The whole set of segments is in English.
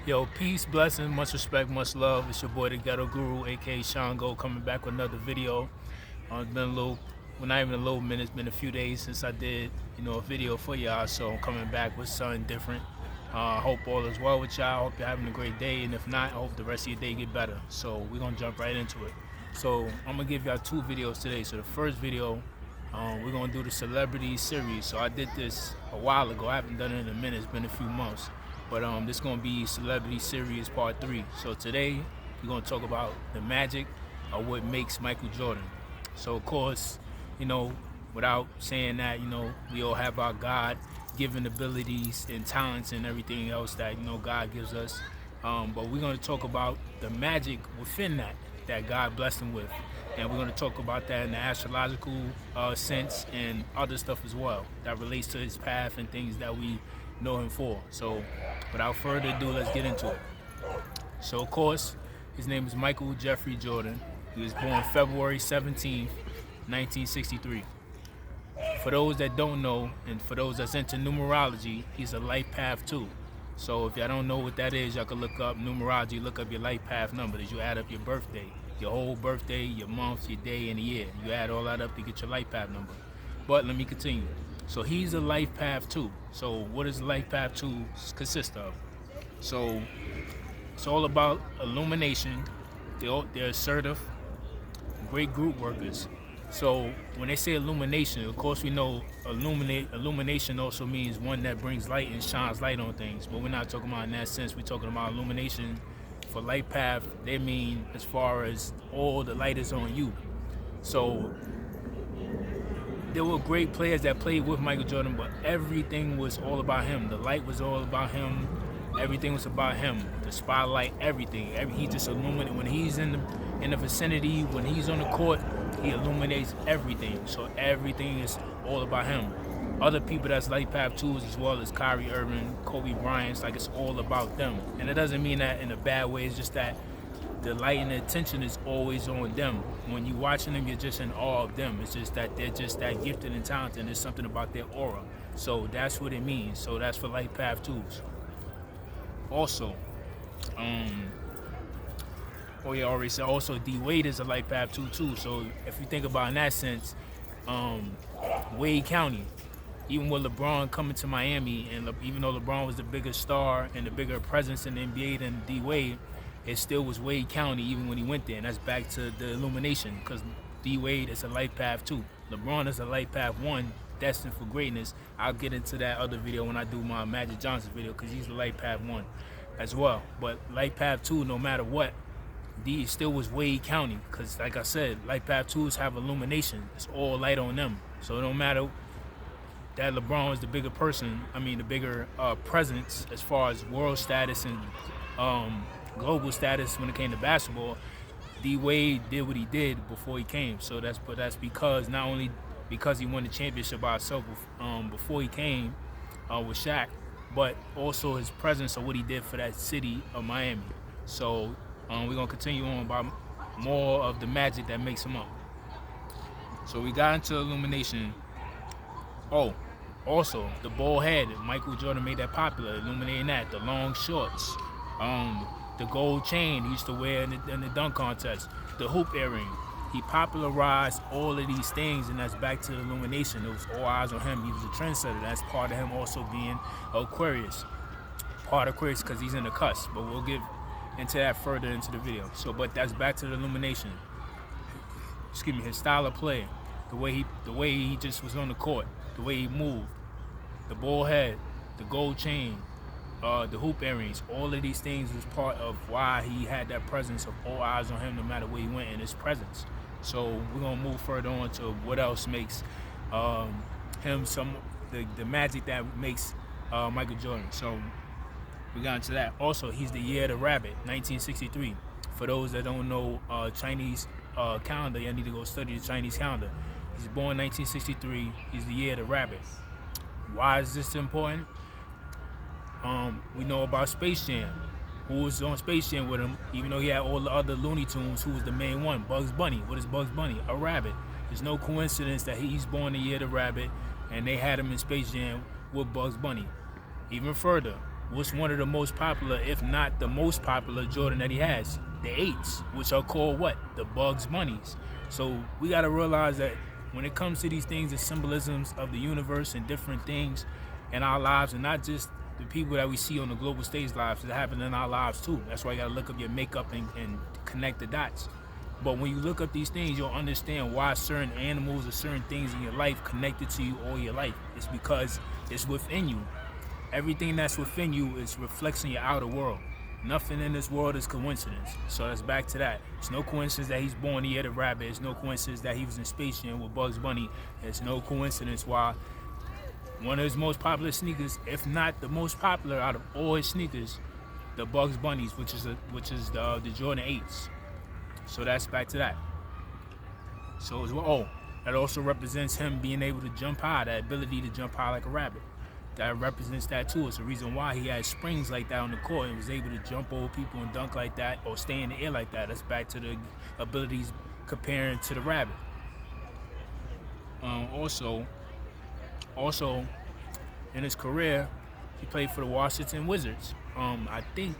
Yo, peace, blessing, much respect, much love. It's your boy, the Ghetto Guru, aka Shango, coming back with another video. It's been a little, well, not even a little minute. It's been a few days since I did, a video for y'all. So I'm coming back with something different. Hope all is well with y'all. Hope you're having a great day, and if not, I hope the rest of your day get better. So we're gonna jump right into it. So I'm gonna give y'all two videos today. So the first video, we're gonna do the celebrity series. So I did this a while ago. I haven't done it in a minute. It's been a few months. But this is gonna be Celebrity Series Part 3. So today we're gonna talk about the magic of what makes Michael Jordan. So of course, without saying that, we all have our God-given abilities and talents and everything else that God gives us. But we're gonna talk about the magic within that God blessed him with. And we're gonna talk about that in the astrological sense and other stuff as well that relates to his path and things that we know him for. So without further ado, let's get into it. So of course, his name is Michael Jeffrey Jordan. He was born February 17th, 1963. For those that don't know, and for those that's into numerology, he's a life path 2. So if y'all don't know what that is, y'all can look up numerology, look up your life path numbers. You add up your birthday, your whole birthday, your month, your day, and the year. You add all that up to get your life path number. But let me continue. So he's a life path 2. So what does life path 2 consist of? So it's all about illumination. They're assertive, great group workers. So when they say illumination, of course we know illumination also means one that brings light and shines light on things. But we're not talking about in that sense. We're talking about illumination for life path. They mean as far as all the light is on you. So there were great players that played with Michael Jordan, but everything was all about him. The light was all about him. Everything was about him. The spotlight, everything. He just illuminated. When he's in the vicinity, when he's on the court, he illuminates everything. So everything is all about him. Other people that's light path 2s as well as Kyrie Irving, Kobe Bryant, it's like it's all about them. And it doesn't mean that in a bad way. It's just that the light and the attention is always on them. When you're watching them, you're just in awe of them. It's just that they're just that gifted and talented, and there's something about their aura. So that's what it means. So that's for light path 2s. Also, I already said also D Wade is a light path 2 too. So if you think about it in that sense, Wade County, even with LeBron coming to Miami, and even though LeBron was the bigger star and the bigger presence in the NBA than D Wade, it still was Wade County even when he went there. And that's back to the illumination, because D Wade is a life path 2. LeBron is a life path 1, destined for greatness. I'll get into that other video when I do my Magic Johnson video, because he's the life path 1 as well. But life path 2, no matter what, D still was Wade County, because like I said, life path 2s have illumination. It's all light on them. So no matter that LeBron was the bigger person, the bigger presence as far as world status and global status when it came to basketball, D Wade did what he did before he came. So that's because not only because he won the championship by himself before he came with Shaq, but also his presence of what he did for that city of Miami. So we're gonna continue on about more of the magic that makes him up. So we got into illumination. Oh, also the bald head. Michael Jordan made that popular, illuminating that. The long shorts. The gold chain he used to wear in the dunk contest, the hoop earring. He popularized all of these things, and that's back to the illumination. It was all eyes on him. He was a trendsetter. That's part of him also being Aquarius. Part of Aquarius because he's in the cusp, but we'll get into that further into the video. So, but that's back to the illumination. Excuse me, his style of play, the way he just was on the court, the way he moved, the bald head, the gold chain, the hoop earrings, all of these things was part of why he had that presence of all eyes on him no matter where he went in his presence. So we're gonna move further on to what else makes him the magic that makes Michael Jordan. So we got into that. Also, he's the year of the rabbit, 1963. For those that don't know Chinese calendar, you need to go study the Chinese calendar. He's born 1963. He's the year of the rabbit. Why is this important? We know about Space Jam. Who was on Space Jam with him, even though he had all the other Looney Tunes, who was the main one? Bugs Bunny. What is Bugs Bunny? A rabbit. There's no coincidence that he's born the year of the rabbit, and they had him in Space Jam with Bugs Bunny. Even further, what's one of the most popular, if not the most popular Jordan that he has? The 8s, which are called what? The Bugs Bunnies. So we got to realize that when it comes to these things, the symbolisms of the universe and different things in our lives, and not just the people that we see on the global stage lives, that happen in our lives too. That's why you got to look up your makeup and connect the dots. But when you look up these things, you'll understand why certain animals or certain things in your life connected to you all your life. It's because it's within you. Everything that's within you is reflecting your outer world. Nothing in this world is coincidence. So that's back to that. It's no coincidence that he's born the year of the rabbit. It's no coincidence that he was in Space Jam with Bugs Bunny. It's no coincidence why one of his most popular sneakers, if not the most popular out of all his sneakers, the Bugs Bunnies, which is the Jordan 8s. So that's back to that. So as well, that also represents him being able to jump high, that ability to jump high like a rabbit. That represents that too. It's the reason why he had springs like that on the court and was able to jump over people and dunk like that or stay in the air like that. That's back to the abilities comparing to the rabbit. Also, in his career, he played for the Washington Wizards. I think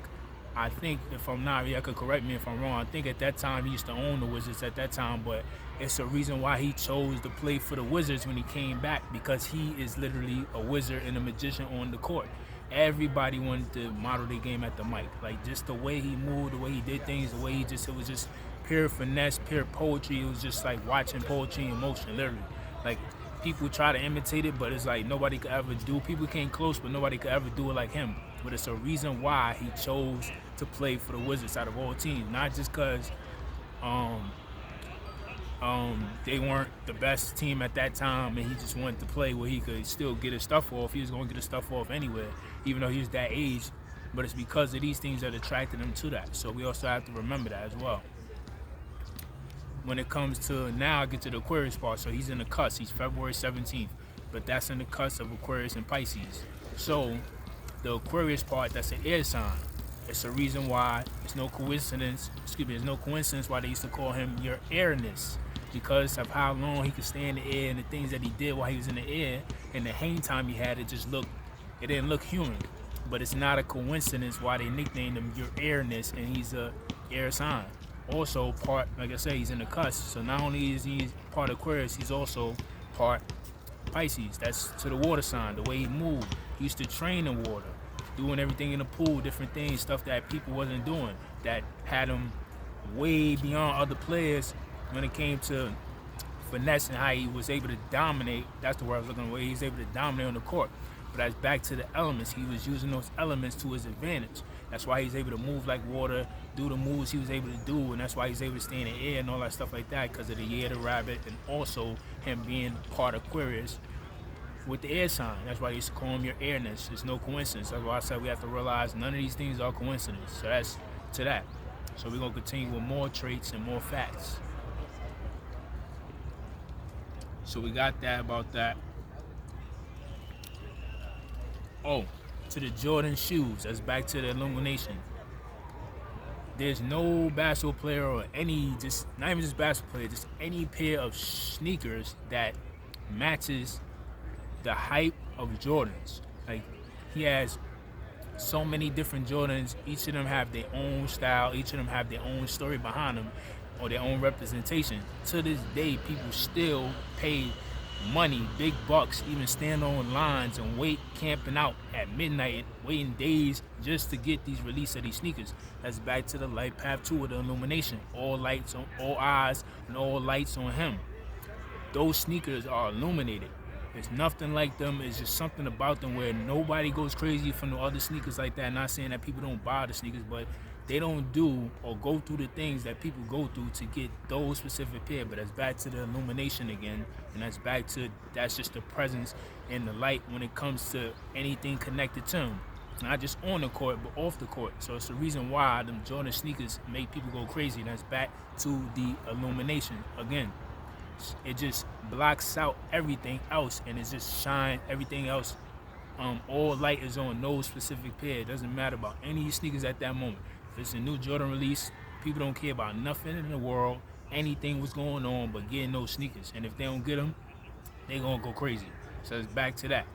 if I'm not, y'all could correct me if I'm wrong. I think at that time he used to own the Wizards at that time, but it's a reason why he chose to play for the Wizards when he came back, because he is literally a wizard and a magician on the court. Everybody wanted to model their game at the mic. Like, just the way he moved, the way he did things, the way it was just pure finesse, pure poetry. It was just like watching poetry in motion, literally. Like, people try to imitate it, but it's like nobody could ever do. People came close, but nobody could ever do it like him. But it's a reason why he chose to play for the Wizards out of all teams, not just because they weren't the best team at that time and he just wanted to play where he could still get his stuff off. He was going to get his stuff off anywhere, even though he was that age. But it's because of these things that attracted him to that. So we also have to remember that as well. When it comes to now, I get to the Aquarius part. So he's in the cusp. He's February 17th, but that's in the cusp of Aquarius and Pisces. So the Aquarius part, that's an air sign. It's a reason why it's no coincidence. There's no coincidence why they used to call him your airness, because of how long he could stay in the air and the things that he did while he was in the air and the hang time he had. It didn't look human. But it's not a coincidence why they nicknamed him your airness, and he's a air sign. Also part, like I said, he's in the cusp. So not only is he part Aquarius, he's also part Pisces. That's to the water sign. The way he moved, he used to train in water, doing everything in the pool, different things, stuff that people wasn't doing, that had him way beyond other players when it came to finesse and how he was able to dominate. That's the word I was looking for. He was able to dominate on the court. But that's back to the elements. He was using those elements to his advantage. That's why he's able to move like water, do the moves he was able to do, and that's why he's able to stay in the air and all that stuff like that, because of the year of the rabbit and also him being part Aquarius with the air sign. That's why they used to call him your airness. It's no coincidence. That's why I said we have to realize none of these things are coincidence. So that's to that. So we're going to continue with more traits and more facts. So we got that about that. Oh, to the Jordan shoes. That's back to the illumination. There's no basketball player or any, just not even just basketball player, just any pair of sneakers that matches the hype of Jordans. Like, he has so many different Jordans. Each of them have their own style. Each of them have their own story behind them, or their own representation. To this day, people still pay money, big bucks, even stand on lines and wait, camping out at midnight, waiting days just to get these release of these sneakers. That's back to the light path 2 of the illumination. All lights on, all eyes and all lights on him. Those sneakers are illuminated. There's nothing like them. It's just something about them where nobody goes crazy for no other sneakers like that. Not saying that people don't buy the sneakers, but they don't do or go through the things that people go through to get those specific pair. But that's back to the illumination again, and that's just the presence and the light when it comes to anything connected to him. Not just on the court, but off the court. So it's the reason why them Jordan sneakers make people go crazy. And that's back to the illumination again. It just blocks out everything else, and it just shines everything else. All light is on those specific pair. It doesn't matter about any sneakers at that moment. If it's a new Jordan release, people don't care about nothing in the world, anything was going on, but getting those sneakers. And if they don't get them, they gonna go crazy. So it's back to that.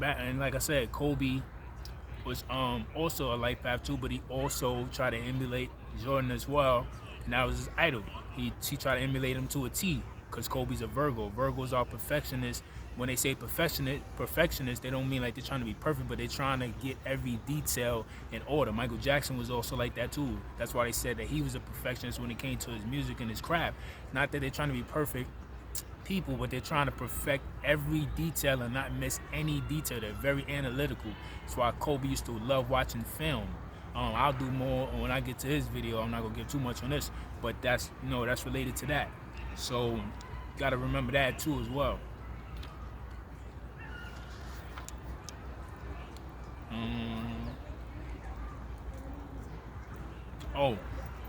and like I said, Kobe was also a life path too, but he also tried to emulate Jordan as well, and that was his idol. He tried to emulate him to a T, because Kobe's a Virgo. Virgos are perfectionists. When they say perfectionist, they don't mean like they're trying to be perfect, but they're trying to get every detail in order. Michael Jackson was also like that too. That's why they said that he was a perfectionist when it came to his music and his craft. Not that they're trying to be perfect people, but they're trying to perfect every detail and not miss any detail. They're very analytical. That's why Kobe used to love watching film. I'll do more when I get to his video. I'm not gonna give too much on this, but that's that's related to that. So got to remember that too as well. Oh,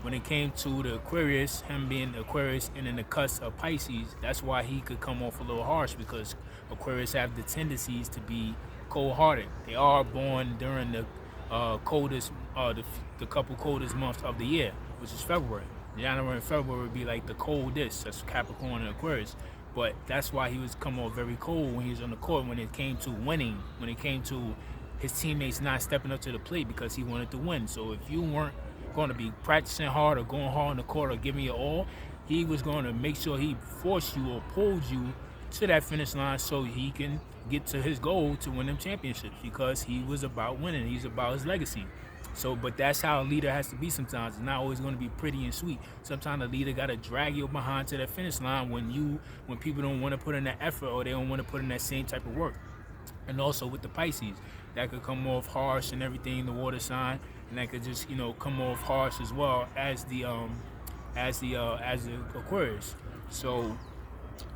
when it came to the Aquarius, him being the Aquarius and in the cusp of Pisces, that's why he could come off a little harsh, because Aquarius have the tendencies to be cold-hearted. They are born during the coldest, the couple coldest months of the year, which is February. January and February would be like the coldest. That's Capricorn and Aquarius. But that's why he was come off very cold when he was on the court, when it came to winning, when it came to his teammates not stepping up to the plate because he wanted to win. So if you weren't going to be practicing hard or going hard on the court or giving your all, he was going to make sure he forced you or pulled you to that finish line so he can get to his goal to win them championships, because he was about winning. He's about his legacy. So, but that's how a leader has to be sometimes. It's not always going to be pretty and sweet. Sometimes a leader got to drag you behind to that finish line when people don't want to put in that effort or they don't want to put in that same type of work. And also with the Pisces, that could come off harsh and everything, the water sign, and that could just come off harsh as well as the Aquarius. So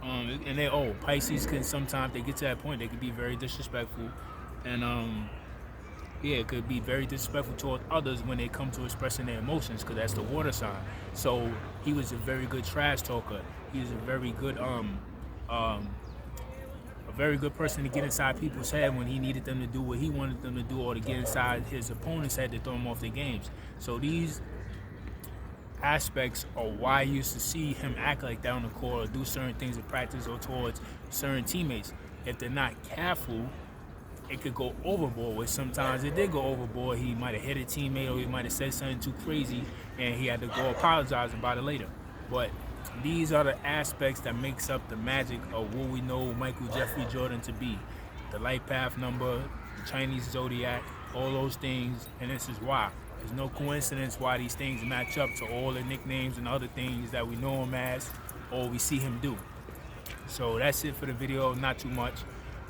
and Pisces can sometimes, they get to that point, they can be very disrespectful, and yeah, it could be very disrespectful towards others when they come to expressing their emotions, because that's the water sign. So he was a very good trash talker. He was a very good person to get inside people's head when he needed them to do what he wanted them to do, or to get inside his opponent's head to throw them off their games. So these aspects are why you used to see him act like that on the court, or do certain things in practice, or towards certain teammates. If they're not careful, it could go overboard, which sometimes it did go overboard. He might have hit a teammate, or he might have said something too crazy, and he had to go apologize about it later. But these are the aspects that makes up the magic of what we know Michael Jeffrey Jordan to be. The life path number, the Chinese zodiac, all those things, and this is why. There's no coincidence why these things match up to all the nicknames and other things that we know him as, or we see him do. So that's it for the video, not too much.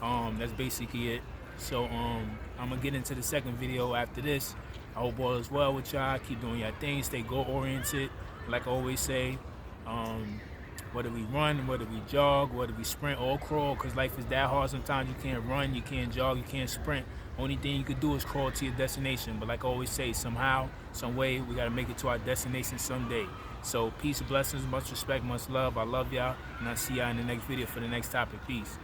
That's basically it. So I'm gonna get into the second video after this. I hope all is well with y'all. Keep doing your thing, stay goal oriented. Like I always say, whether we run, whether we jog, whether we sprint or crawl, because life is that hard. Sometimes you can't run, you can't jog, you can't sprint. Only thing you could do is crawl to your destination. But like I always say, somehow, some way, we gotta make it to our destination someday. So peace and blessings, much respect, much love. I love y'all, and I'll see y'all in the next video for the next topic. Peace.